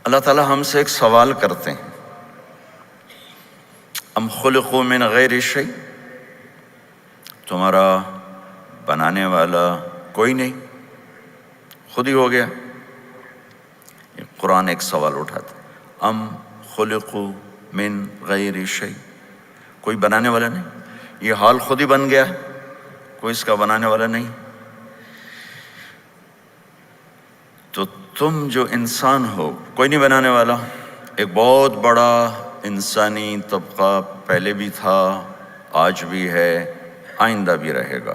اللہ تعالیٰ ہم سے ایک سوال کرتے ہیں، ام خلقوا من غیر شیء، تمہارا بنانے والا کوئی نہیں، خود ہی ہو گیا؟ قرآن ایک سوال اٹھاتا ہے، ام خلقوا من غیر شیء، کوئی بنانے والا نہیں، یہ حال خود ہی بن گیا، کوئی اس کا بنانے والا نہیں۔ تو تم جو انسان ہو، کوئی نہیں بنانے والا۔ ایک بہت بڑا انسانی طبقہ پہلے بھی تھا، آج بھی ہے، آئندہ بھی رہے گا،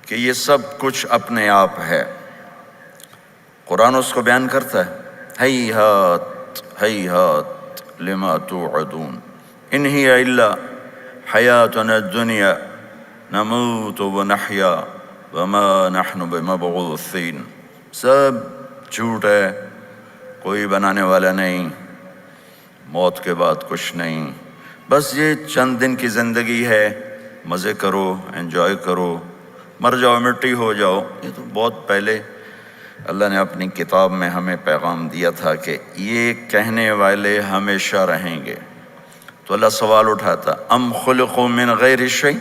کہ یہ سب کچھ اپنے آپ ہے۔ قرآن اس کو بیان کرتا ہے، ہیہات ہیہات لما توعدون ان ہی الا حیاتنا الدنیا نموت ونحیا وما نحن بمبعوثین۔ سب جھوٹ ہے، کوئی بنانے والا نہیں، موت کے بعد کچھ نہیں، بس یہ چند دن کی زندگی ہے، مزے کرو، انجوائے کرو، مر جاؤ، مٹی ہو جاؤ۔ یہ تو بہت پہلے اللہ نے اپنی کتاب میں ہمیں پیغام دیا تھا کہ یہ کہنے والے ہمیشہ رہیں گے۔ تو اللہ سوال اٹھاتا، ام خلقوا من غیر شیء،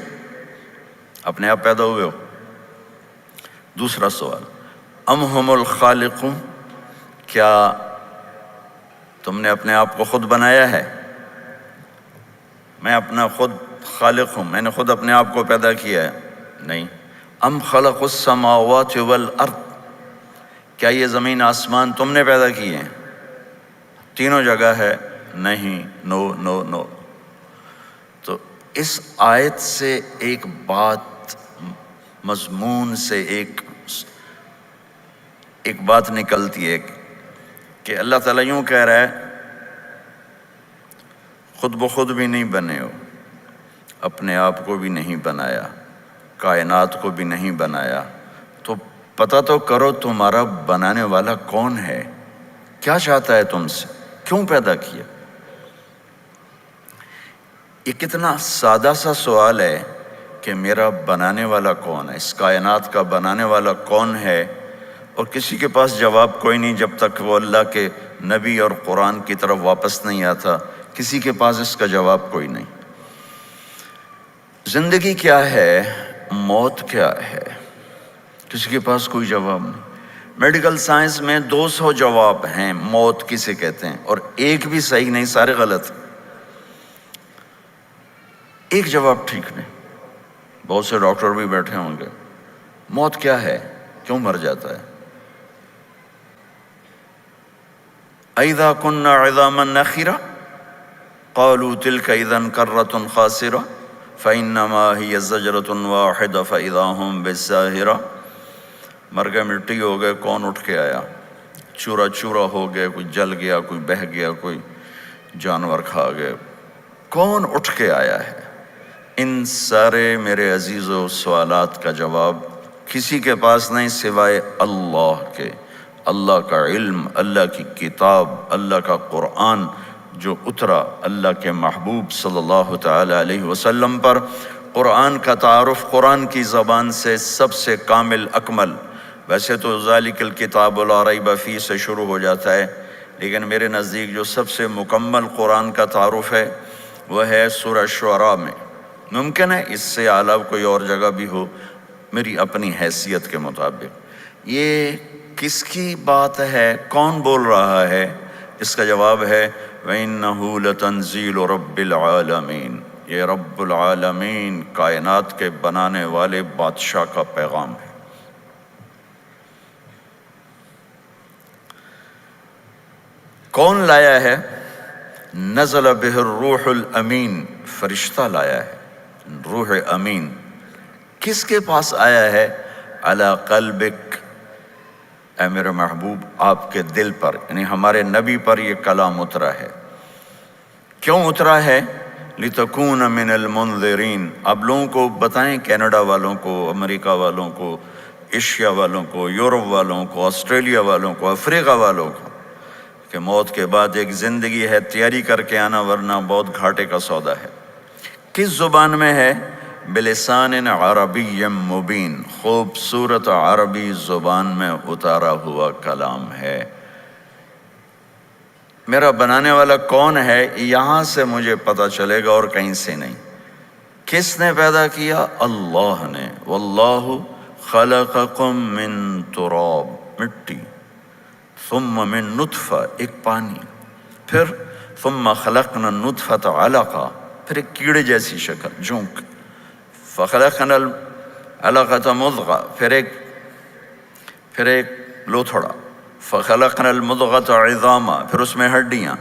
اپنے آپ پیدا ہوئے ہو؟ دوسرا سوال، ام ہم الخالقون، کیا تم نے اپنے آپ کو خود بنایا ہے؟ میں اپنا خود خالق ہوں، میں نے خود اپنے آپ کو پیدا کیا ہے؟ نہیں۔ ام خلق السماوات والارض، کیا یہ زمین آسمان تم نے پیدا کیے ہیں؟ تینوں جگہ ہے نہیں، نو نو نو۔ تو اس آیت سے ایک بات، مضمون سے ایک بات نکلتی ہے کہ اللہ تعالیٰ یوں کہہ رہا ہے، خود بخود بھی نہیں بنے ہو، اپنے آپ کو بھی نہیں بنایا، کائنات کو بھی نہیں بنایا، تو پتہ تو کرو تمہارا بنانے والا کون ہے، کیا چاہتا ہے تم سے، کیوں پیدا کیا؟ یہ کتنا سادہ سا سوال ہے کہ میرا بنانے والا کون ہے، اس کائنات کا بنانے والا کون ہے، اور کسی کے پاس جواب کوئی نہیں جب تک وہ اللہ کے نبی اور قرآن کی طرف واپس نہیں آتا، کسی کے پاس اس کا جواب کوئی نہیں۔ زندگی کیا ہے، موت کیا ہے، کسی کے پاس کوئی جواب نہیں۔ میڈیکل سائنس میں 200 جواب ہیں موت کسے کہتے ہیں، اور ایک بھی صحیح نہیں، سارے غلط۔ ایک جواب ٹھیک نہیں۔ بہت سے ڈاکٹر بھی بیٹھے ہوں گے، موت کیا ہے، کیوں مر جاتا ہے؟ اذا كنا عظاما نخرة قالوا تلك اذا كرة خاسرة فانما هي زجرة واحدة فاذا هم بالساهرة۔ مر گئے، مٹی ہو گئے، کون اٹھ کے آیا؟ چورا چورا ہو گئے، کوئی جل گیا، کوئی بہہ گیا، کوئی جانور کھا گئے، کون اٹھ کے آیا ہے؟ ان سارے میرے عزیزو سوالات کا جواب کسی کے پاس نہیں سوائے اللہ کے۔ اللہ کا علم، اللہ کی کتاب، اللہ کا قرآن جو اترا اللہ کے محبوب صلی اللہ تعالی علیہ وسلم پر۔ قرآن کا تعارف قرآن کی زبان سے سب سے کامل اکمل، ویسے تو ذالک الکتاب لا ریب فیہ سے شروع ہو جاتا ہے، لیکن میرے نزدیک جو سب سے مکمل قرآن کا تعارف ہے وہ ہے سورہ شعراء میں۔ ممکن ہے اس سے اعلیٰ کوئی اور جگہ بھی ہو، میری اپنی حیثیت کے مطابق۔ یہ کس کی بات ہے، کون بول رہا ہے؟ اس کا جواب ہے وَإِنَّهُ لَتَنزِيلُ رَبِّ الْعَالَمِينَ، یہ رب العالمین، کائنات کے بنانے والے بادشاہ کا پیغام ہے۔ کون لایا ہے؟ نزل بہ الروح الامین، فرشتہ لایا ہے، روح امین۔ کس کے پاس آیا ہے؟ علی قلبک، اے میرے محبوب آپ کے دل پر، یعنی ہمارے نبی پر یہ کلام اترا ہے۔ کیوں اترا ہے؟ لتکون من المنذرین، آپ لوگوں کو بتائیں، کینیڈا والوں کو، امریکہ والوں کو، ایشیا والوں کو، یورپ والوں کو، آسٹریلیا والوں کو، افریقہ والوں کو، کہ موت کے بعد ایک زندگی ہے، تیاری کر کے آنا ورنہ بہت گھاٹے کا سودا ہے۔ کس زبان میں ہے؟ بلسان عربی مبین، خوبصورت عربی زبان میں اتارا ہوا کلام ہے۔ میرا بنانے والا کون ہے یہاں سے مجھے پتہ چلے گا اور کہیں سے نہیں۔ کس نے پیدا کیا؟ اللہ نے۔ واللہ خلقکم من تراب، مٹی، ثم من نطفہ، ایک پانی، پھر ثم خلقنا النطفۃ علقہ، پھر ایک کیڑے جیسی شکل، جونک، فخلقنا العلقۃ مضغہ، پھر ایک لوتھڑا، فخلقنا المضغۃ عظاما، پھر اس میں ہڈیاں،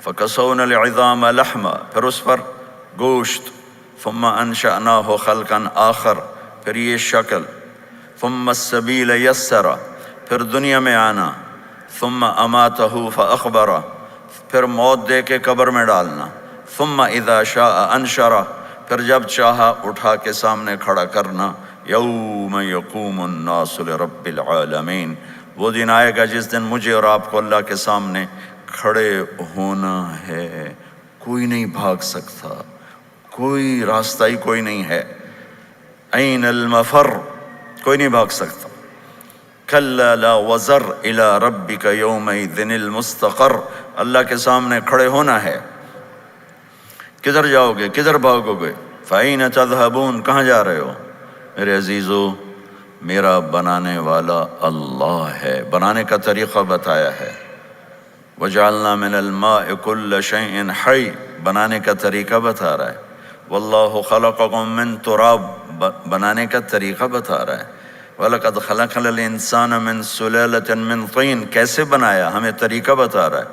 فکسونا العظام لحما، پھر اس پر گوشت، ثم انشأناہ خلقا آخر، پھر یہ شکل، ثم السبیل یسرا، پھر دنیا میں آنا، ثم اماتہ فاخبرہ، پھر موت دے کے قبر میں ڈالنا، ثم اذا شاء انشرہ، پھر جب چاہا اٹھا کے سامنے کھڑا کرنا، یوم یقوم الناس لرب العالمین، وہ دن آئے گا جس دن مجھے اور آپ کو اللہ کے سامنے کھڑے ہونا ہے۔ کوئی نہیں بھاگ سکتا، کوئی راستہ ہی کوئی نہیں ہے۔ این المفر، کوئی نہیں بھاگ سکتا۔ کلا لا وزر الی ربک یومئذ المستقر، اللہ کے سامنے کھڑے ہونا ہے۔ کدھر جاؤ گے، کدھر بھاگو گے؟ فَأَيْنَ تَذْهَبُونَ، کہاں جا رہے ہو؟ میرے عزیزو، میرا بنانے والا اللہ ہے، بنانے کا طریقہ بتایا ہے۔ وَجَعَلْنَا مِنَ الْمَاءِ كُلَّ شَيْءٍ حَيٍّ، بنانے کا طریقہ بتا رہا ہے۔ وَاللَّهُ خَلَقَكُم مِّن تُرَابٍ، بنانے کا طریقہ بتا رہا ہے۔ وَلَقَدْ خَلَقْنَا الْإِنسَانَ مِن سُلَالَةٍ مِّن طِينٍ، کیسے بنایا ہمیں طریقہ بتا رہا ہے۔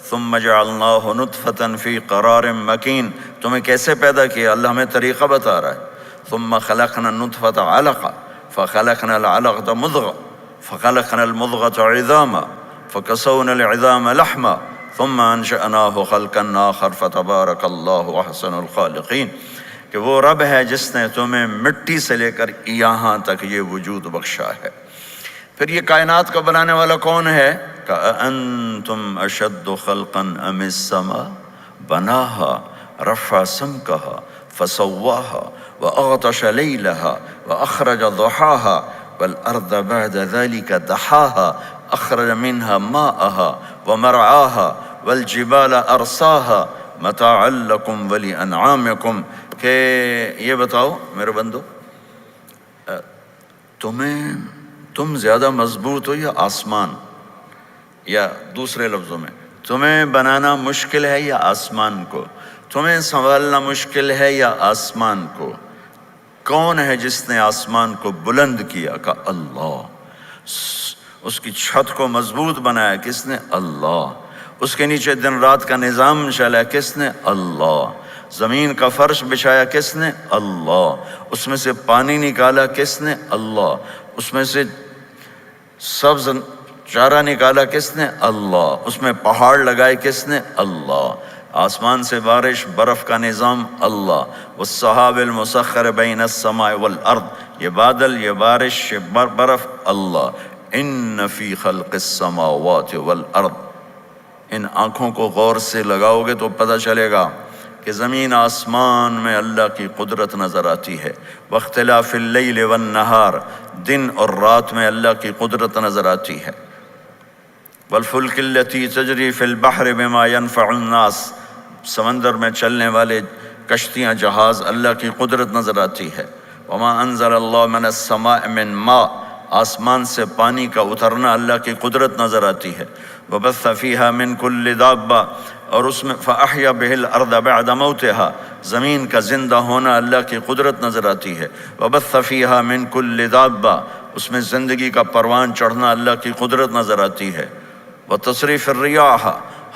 ثُمَّ جَعَلْنَاهُ نُطْفَةً فِي قَرَارٍ مَّكِينٍ، تمہیں کیسے پیدا کیا اللہ ہمیں طریقہ بتا رہا ہے۔ ثُمَّ خَلَقْنَا النُّطْفَةَ عَلَقَةً فَخَلَقْنَا الْعَلَقَةَ مُضْغَةً فَخَلَقْنَا الْمُضْغَةَ عِظَامًا فَكَسَوْنَا الْعِظَامَ لَحْمًا ثُمَّ أَنشَأْنَاهُ خَلْقًا آخَرَ فَتَبَارَكَ اللَّهُ أَحْسَنُ الْخَالِقِينَ، کہ وہ رب ہے جس نے تمہیں مٹی سے لے کر یہاں تک یہ وجود بخشا ہے۔ پھر یہ کائنات کا بنانے والا کون ہے؟ کأنتم اشد خلقا ام السماء بناها رفع سمكها فسواها واغطش ليلها واخرج ضحاها والارض بعد ذلك دحاها اخرج منها ماءها ومرعاها والجبال ارساها متاعا لكم ولانعامكم، کہ یہ بتاؤ میرے بندو، تم زیادہ مضبوط ہو یا آسمان؟ یا دوسرے لفظوں میں، تمہیں بنانا مشکل ہے یا آسمان کو؟ تمہیں سنبھالنا مشکل ہے یا آسمان کو؟ کون ہے جس نے آسمان کو بلند کیا؟ کہ اللہ۔ اس کی چھت کو مضبوط بنایا کس نے؟ اللہ۔ اس کے نیچے دن رات کا نظام چلا کس نے؟ اللہ۔ زمین کا فرش بچھایا کس نے؟ اللہ۔ اس میں سے پانی نکالا کس نے؟ اللہ۔ اس میں سے سبز چارہ نکالا کس نے؟ اللہ۔ اس میں پہاڑ لگائے کس نے؟ اللہ۔ آسمان سے بارش، برف کا نظام اللہ۔ والسحاب المسخر بین السماء والارض، یہ بادل، یہ بارش، یہ برف اللہ۔ ان فی خلق السماوات والارض، ان آنکھوں کو غور سے لگاؤ گے تو پتہ چلے گا کہ زمین آسمان میں اللہ کی قدرت نظر آتی ہے۔ واختلاف اللیل والنہار، دن اور رات میں اللہ کی قدرت نظر آتی ہے۔ والفلک التی تجری فی البحر بما ينفع الناس، سمندر میں چلنے والے کشتیاں، جہاز، اللہ کی قدرت نظر آتی ہے۔ وما انزل اللہ من السماء من ماء، آسمان سے پانی کا اترنا اللہ کی قدرت نظر آتی ہے۔ وبث فیہا من کل دابہ، اور اس میں فأحیا بہ الارض بعد موتہا، زمین کا زندہ ہونا اللہ کی قدرت نظر آتی ہے۔ وبث فیہا من کل دابہ، اس میں زندگی کا پروان چڑھنا اللہ کی قدرت نظر آتی ہے۔ وتصریف الریاح،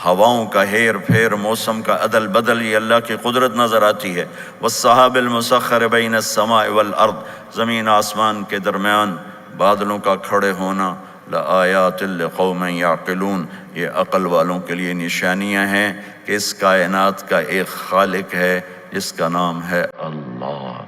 ہواؤں کا ہیر پھیر، موسم کا عدل بدل، یہ اللہ کی قدرت نظر آتی ہے۔ والسحاب المسخر بین السماء والارض، زمین آسمان کے درمیان بادلوں کا کھڑے ہونا۔ لآیات لقوم یعقلون، یہ عقل والوں کے لیے نشانیاں ہیں کہ اس کائنات کا ایک خالق ہے جس کا نام ہے اللہ۔